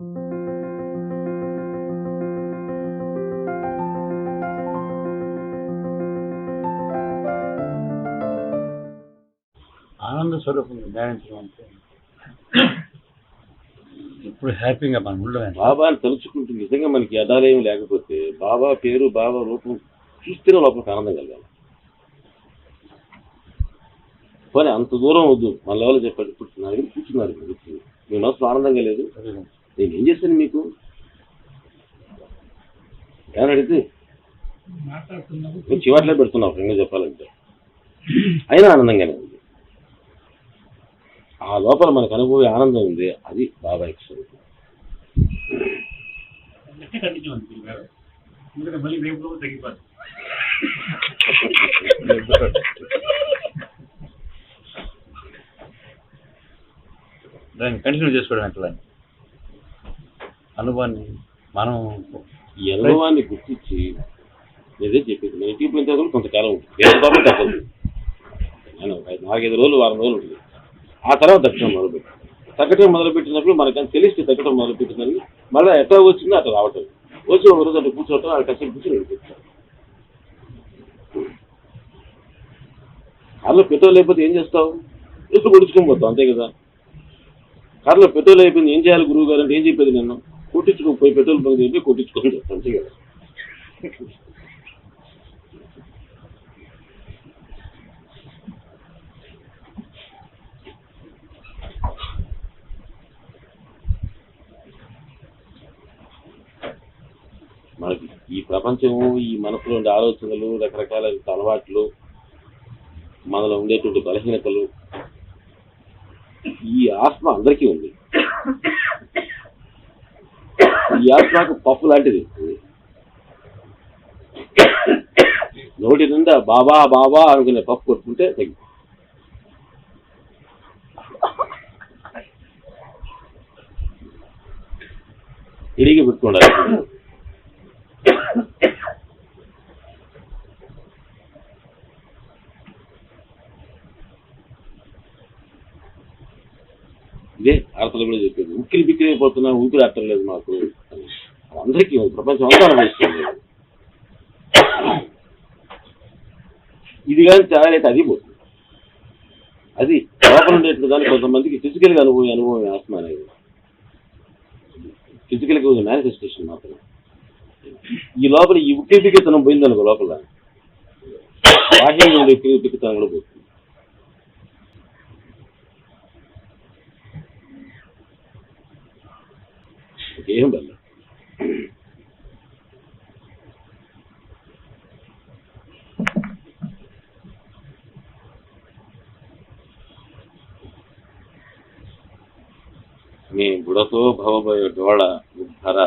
ఆనంద స్వరూపంగా ధ్యానించడం అంటే ఇప్పుడు హ్యాపీగా మనం ఉండడం. బాబాని తలుచుకుంటూ నిజంగా మనకి అడాలేం లేకపోతే బాబా పేరు బాబా రూపం చూస్తేనే లోపలికి ఆనందం కలగాలి. పోనీ అంత దూరం వద్దు, మన లెవెల్ చెప్పాడు. ఇప్పుడు నా దగ్గర కూర్చున్నారు, మీ మనసులో ఆనందంగా లేదు, నేను ఏం చేశాను మీకు ఏమని అడిగితే చివాట్లే పెడుతున్నావు ఫ్రెండ్గా చెప్పాలంటే, అయినా ఆనందంగానే ఉంది. ఆ లోపల మనకు అనుభవ ఆనందం ఉంది, అది బాబాయ్కి స్వరూపం. దాన్ని కంటిన్యూ చేసుకోవడం ఎట్లా అనుభవాన్ని మనం ఈ అనుభవాన్ని గుర్తించి నేనే చెప్పేది. నేను ఇంటికి పోయిన తర్వాత కొంతకాలం ఉంటుంది, వేరే పాపం తగ్గదు. నేను 4-5 రోజులు, వారం రోజులు ఉంటుంది. ఆ తర్వాత తగ్గడం మొదలుపెట్టి తగ్గటం మొదలుపెట్టినప్పుడు మనకు తెలిస్తే తగ్గటం మొదలుపెట్టిందని మళ్ళీ ఎట్లా వచ్చిందో అట్లా రావటం. వచ్చి ఒక రోజు అట్లా కూర్చోవటం, అక్కడ కష్టం కూర్చొని వెళ్ళిపోతాం. కార్లో పెట్రోల్ అయిపోతే ఏం చేస్తావు? ఎప్పుడు కొడుచుకొని పోతావు, అంతే కదా. కార్లో పెట్రోల్ అయిపోయింది, ఏం చేయాలి గురువు గారు అంటే ఏం చెప్పేది, నేను కొట్టించుకోపోయి పెట్రోల్ బంక్ చెప్పి కొట్టించుకొని చెప్తాను, అంతే కదా. మనకి ఈ ప్రపంచము, ఈ మనసులో ఉండే ఆలోచనలు, రకరకాల అలవాట్లు, మనలో ఉండేటువంటి బలహీనతలు, ఈ ఆత్మ అందరికీ ఉంది. ఈ ఆత్మకు పప్పు లాంటిది. నోటి నిండా బాబా బాబా అనుకునే పప్పు కొట్టుకుంటే తగ్గి తిరిగి పెట్టుకోండి. ఇదే ఆడతలు కూడా చెప్పేది, ఉక్కిరి బిక్కిరి అయిపోతున్నా, ఊపిరి ఆడటం మాకు. అందరికీ ప్రపంచం అంతా అనుభవిస్తుంది. ఇది కానీ తయారైతే అది పోతుంది. అది లోపల ఉండేట్లు దాన్ని కొంతమందికి ఫిజికల్గా అనుభవం ఆత్మ అనేది. ఫిజికల్గా ఉంది మేనిఫెస్టేషన్ మాత్రం. ఈ లోపల ఈ ఉక్కిరి బిక్కిరితనం పోయిందనుకో, లోపల బాహ్యంగా ఉండే ఉక్కిరి బిక్కిరితనం కూడా పోతుంది. ఏం వల్ల మీ బుడతో భవభయ డోళ ఉద్ధర